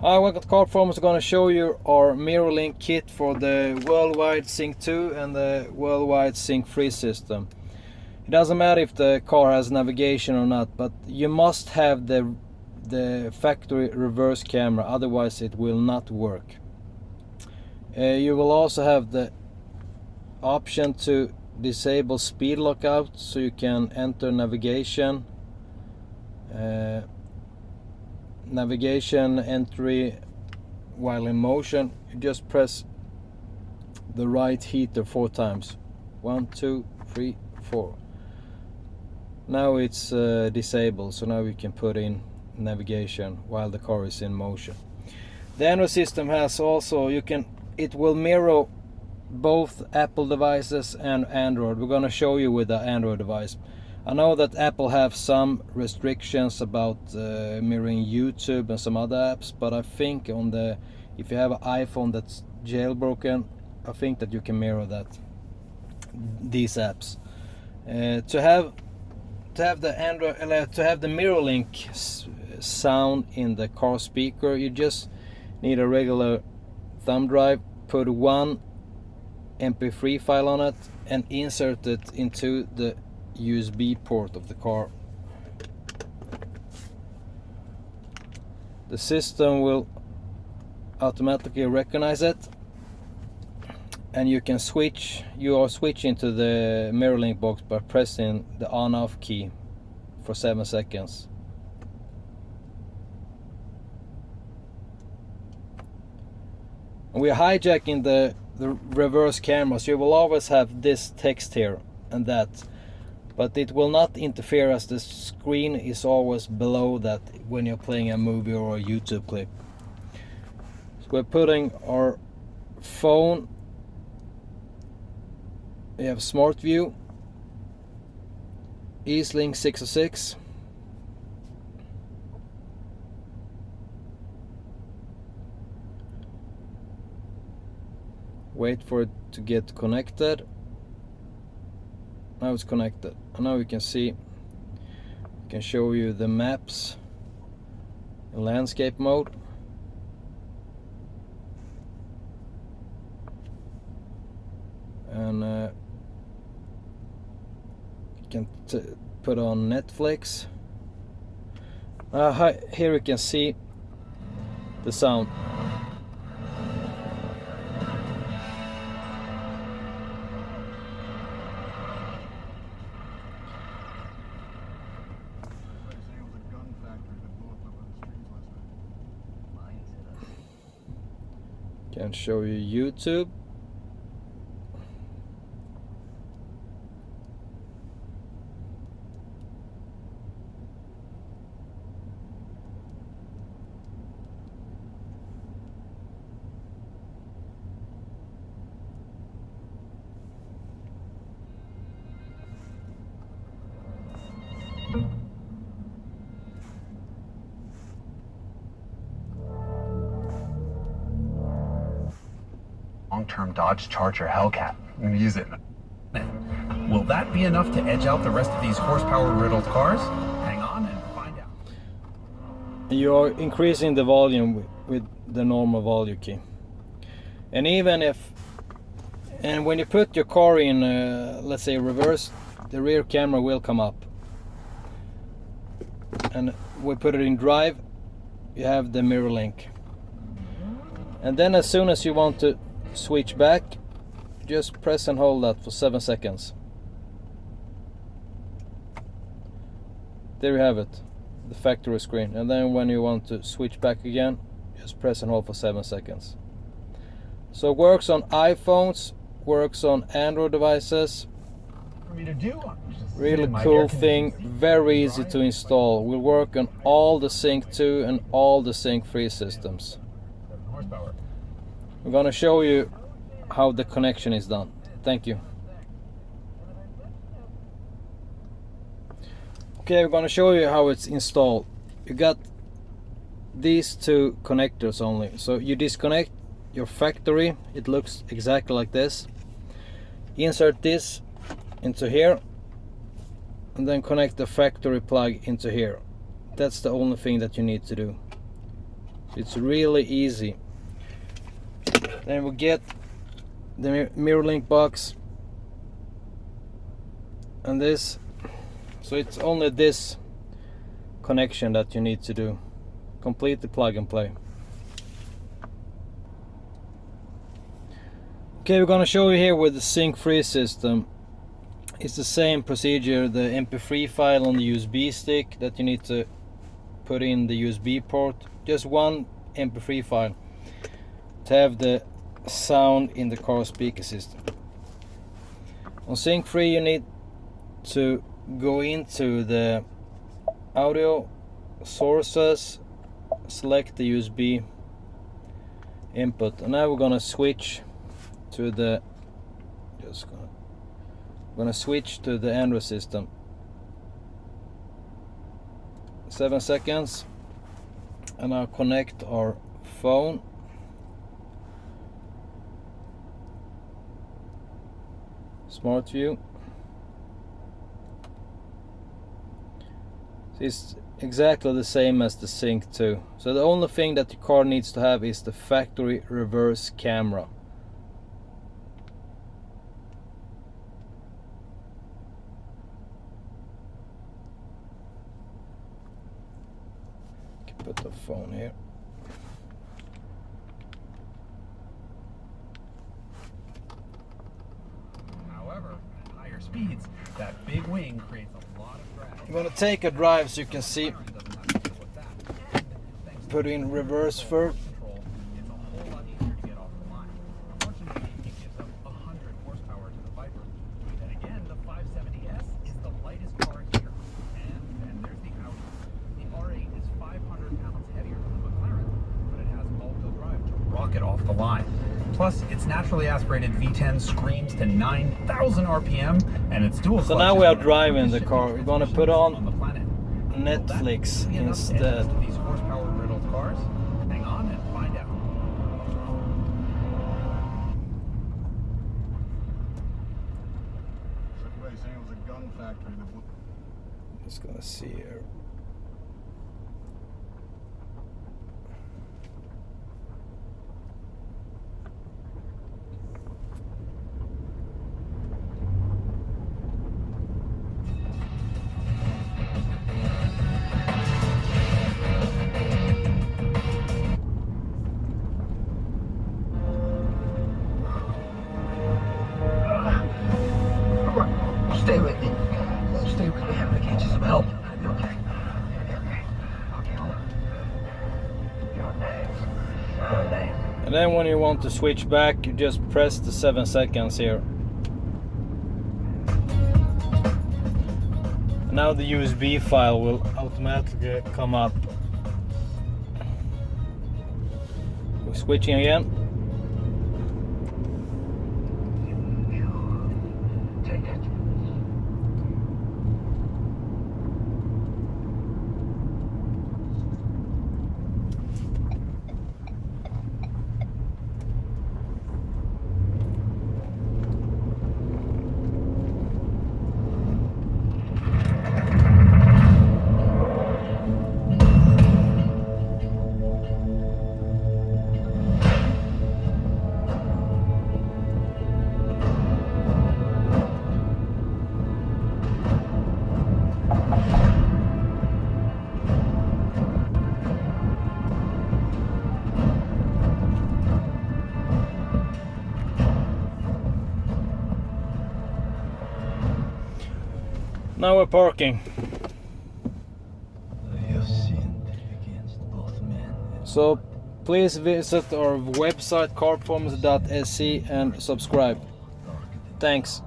Hi, welcome to Carperformance. I'm going to show you our mirror link kit for the worldwide Sync 2 and the worldwide Sync 3 system. It doesn't matter if the car has navigation or not, but you must have the factory reverse camera, otherwise it will not work. You will also have the option to disable speed lockout, so you can enter navigation entry while in motion. You just press the right heater 4 times. 1, 2, 3, 4. Now it's disabled, so now we can put in navigation while the car is in motion. The Android system has also, it will mirror both Apple devices and Android. We're going to show you with the Android device. I know that Apple have some restrictions about mirroring YouTube and some other apps, but I think if you have an iPhone that's jailbroken, I think that you can mirror these apps. To have the mirror link sound in the car speaker, you just need a regular thumb drive, put one MP3 file on it and insert it into the USB port of the car. The system will automatically recognize it, and you are switching to the mirror link box by pressing the on-off key for 7 seconds. And we are hijacking the reverse camera, so you will always have this text here and that, but it will not interfere as the screen is always below that when you're playing a movie or a YouTube clip. So we're putting our phone. We have Smart View, Eastlink 606. Wait for it to get connected. Now it's connected, and now we can see, I can show you the maps in landscape mode. And you can put on Netflix. Here you can see the sound. Can show you YouTube. Long-term Dodge Charger Hellcat. I'm going to use it. Will that be enough to edge out the rest of these horsepower-riddled cars? Hang on and find out. You're increasing the volume with the normal volume key. And when you put your car in, let's say reverse, the rear camera will come up. And we put it in drive, you have the mirror link. And then as soon as you want to switch back, just press and hold that for 7 seconds. There you have it, the factory screen. And then when you want to switch back again, just press and hold for 7 seconds. So it works on iPhones, works on Android devices. For me to do. Really cool thing, very easy to install. Will work on all the Sync 2 and all the Sync 3 systems. I'm going to show you how the connection is done. Thank you. Okay, we're going to show you how it's installed. You got these 2 connectors only. So you disconnect your factory, it looks exactly like this. Insert this into here, and then connect the factory plug into here. That's the only thing that you need to do. It's really easy. Then we get the mirror link box and this. So it's only this connection that you need to do. Complete the plug and play. Okay, we're gonna show you here with the sync-free system. It's the same procedure, the MP3 file on the USB stick that you need to put in the USB port. Just one MP3 file to have the sound in the car speaker system. On sync-free you need to go into the audio sources, select the USB input, and now we're gonna switch to the Android system. 7 seconds, and I'll connect our phone. Smart view. It's exactly the same as the Sync 2. So the only thing that the car needs to have is the factory reverse camera. Put the phone here. However, at higher speeds, that big wing creates a lot of drag. I'm gonna take a drive so you can see. Put in reverse first. It's a whole lot easier to get off the line. Unfortunately, it gives up 100 horsepower to the Viper. Then again, the 570S is the lightest car here. And then there's the Audi. The R8 is 500 pounds heavier than the McLaren, but it has all-wheel drive to rock it off the line. Plus, its naturally aspirated V10 screams to 9,000 RPM, and its dual. So now we are driving the car. We're gonna put on Netflix instead. These horsepower-riddled cars. Hang on and find out. Everybody saying it was a gun factory. Just gonna see here. Stay with me. Stay with me. I can't just help. Okay. Okay. Hold on. Your name. And then when you want to switch back, you just press the 7 seconds here. Now the USB file will automatically come up. We're switching again. Take it. Now we're parking. I have sinned against both men and So please visit our website Carperformance.se and subscribe. Thanks.